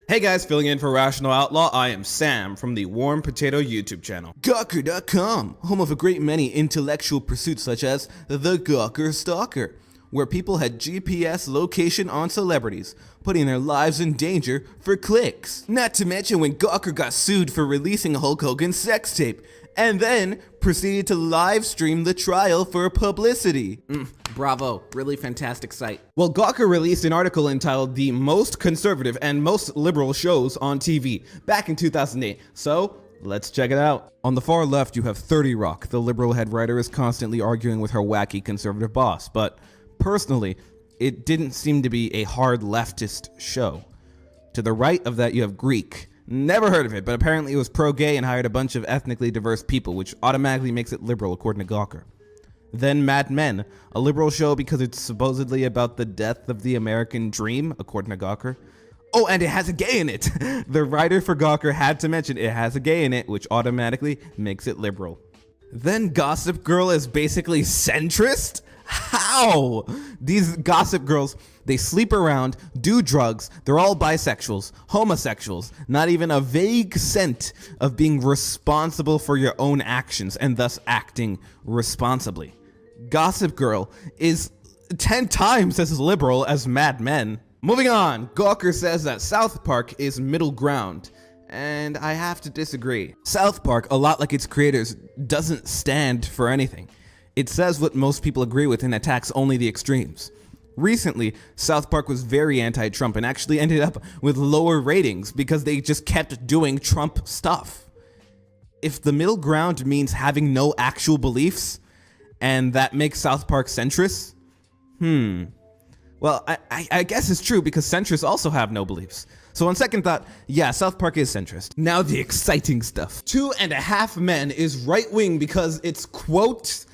Hey guys, filling in for Rational Outlaw, I am Sam from the WarmPotato Youtube Channel. Gawker.com, home of a great many intellectual pursuits such as the Gawker Stalker, where people had GPS location on celebrities, putting their lives in danger for clicks. Not to mention when Gawker got sued for releasing Hulk Hogan's sex tape, and then proceeded to live stream the trial for publicity. Bravo, really fantastic site. Well, Gawker released an article entitled The Most Conservative and Most Liberal Shows on TV back in 2008, so let's check it out. On the far left, you have 30 Rock. The liberal head writer is constantly arguing with her wacky conservative boss, but personally, it didn't seem to be a hard leftist show. To the right of that, you have Greek. Never heard of it, but apparently it was pro-gay and hired a bunch of ethnically diverse people, which automatically makes it liberal according to Gawker. Then Mad Men, a liberal show because it's supposedly about the death of the American dream, according to Gawker. Oh, and it has a gay in it! The writer for Gawker had to mention it has a gay in it, which automatically makes it liberal. Then Gossip Girl is basically centrist? How? These Gossip Girls, they sleep around, do drugs, they're all bisexuals, homosexuals, not even a vague scent of being responsible for your own actions and thus acting responsibly. Gossip Girl is 10 times as liberal as Mad Men. Moving on, Gawker says that South Park is middle ground, and I have to disagree. South Park, a lot like its creators, doesn't stand for anything. It says what most people agree with and attacks only the extremes. Recently, South Park was very anti-Trump and actually ended up with lower ratings because they just kept doing Trump stuff. If the middle ground means having no actual beliefs, and that makes South Park centrist, well, I guess it's true because centrists also have no beliefs. So on second thought, yeah, South Park is centrist. Now the exciting stuff. 2.5 Men is right-wing because it's, quote,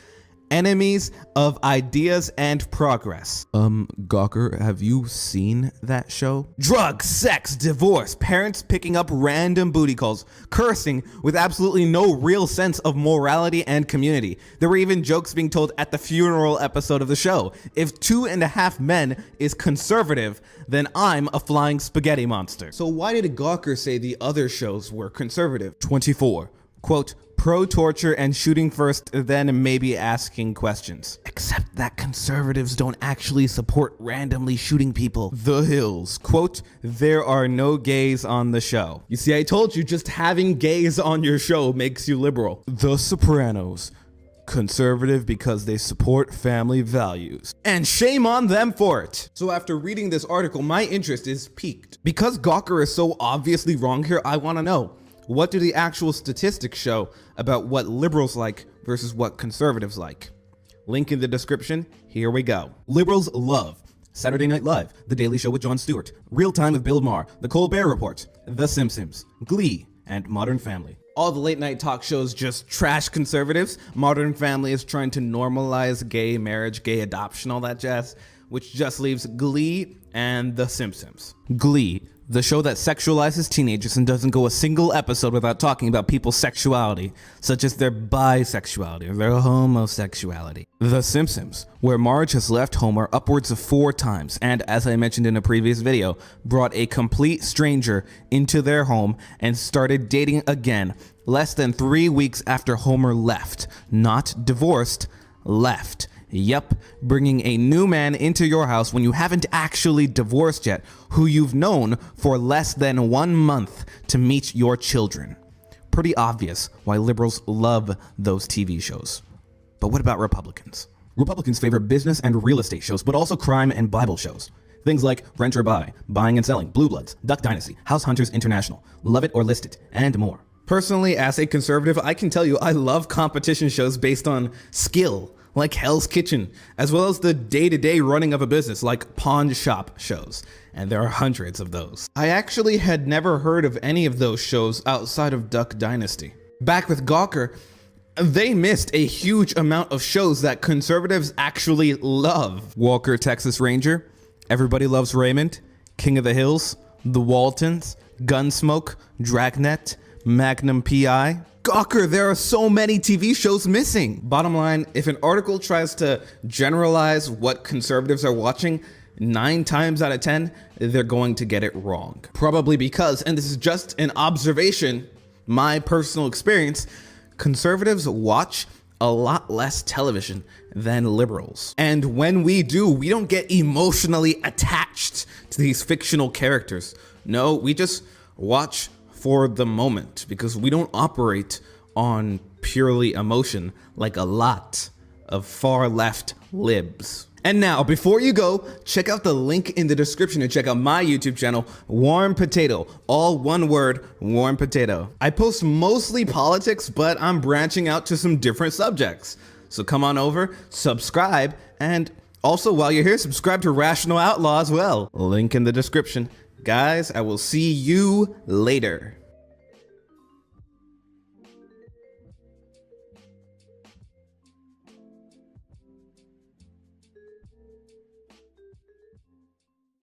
enemies of ideas and progress. Gawker, have you seen that show? Drugs, sex, divorce, parents picking up random booty calls, cursing with absolutely no real sense of morality and community. There were even jokes being told at the funeral episode of the show. If 2.5 Men is conservative, then I'm a flying spaghetti monster. So why did Gawker say the other shows were conservative? 24. Quote, pro-torture and shooting first, then maybe asking questions. Except that conservatives don't actually support randomly shooting people. The Hills, quote, there are no gays on the show. You see, I told you just having gays on your show makes you liberal. The Sopranos, conservative because they support family values. And shame on them for it. So after reading this article, my interest is piqued. Because Gawker is so obviously wrong here, I want to know, what do the actual statistics show about what liberals like versus what conservatives like? Link in the description, here we go. Liberals love Saturday Night Live, The Daily Show with Jon Stewart, Real Time with Bill Maher, The Colbert Report, The Simpsons, Glee, and Modern Family. All the late night talk shows just trash conservatives. Modern Family is trying to normalize gay marriage, gay adoption, all that jazz, which just leaves Glee and The Simpsons. Glee, the show that sexualizes teenagers and doesn't go a single episode without talking about people's sexuality, such as their bisexuality or their homosexuality. The Simpsons, where Marge has left Homer upwards of 4 times and, as I mentioned in a previous video, brought a complete stranger into their home and started dating again less than 3 weeks after Homer left. Not divorced, left. Yep, bringing a new man into your house when you haven't actually divorced yet, who you've known for less than 1 month to meet your children. Pretty obvious why liberals love those TV shows. But what about Republicans? Republicans favor business and real estate shows, but also crime and Bible shows. Things like Rent or Buy, Buying and Selling, Blue Bloods, Duck Dynasty, House Hunters International, Love It or List It, and more. Personally, as a conservative, I can tell you I love competition shows based on skill, like Hell's Kitchen, as well as the day-to-day running of a business like pawn shop shows, and there are hundreds of those. I actually had never heard of any of those shows outside of Duck Dynasty. Back with Gawker, they missed a huge amount of shows that conservatives actually love. Walker, Texas Ranger, Everybody Loves Raymond, King of the Hills, The Waltons, Gunsmoke, Dragnet, Magnum P.I., Gawker, there are so many TV shows missing. Bottom line, if an article tries to generalize what conservatives are watching, 9 times out of 10, they're going to get it wrong. Probably because, and this is just an observation, my personal experience, conservatives watch a lot less television than liberals. And when we do, we don't get emotionally attached to these fictional characters. No, we just watch for the moment because we don't operate on purely emotion like a lot of far left libs. And now, before you go, check out the link in the description to check out my YouTube channel, WarmPotato, all one word, WarmPotato. I post mostly politics, but I'm branching out to some different subjects. So come on over, subscribe, and also while you're here, subscribe to Rational Outlaw as well. Link in the description. Guys, I will see you later.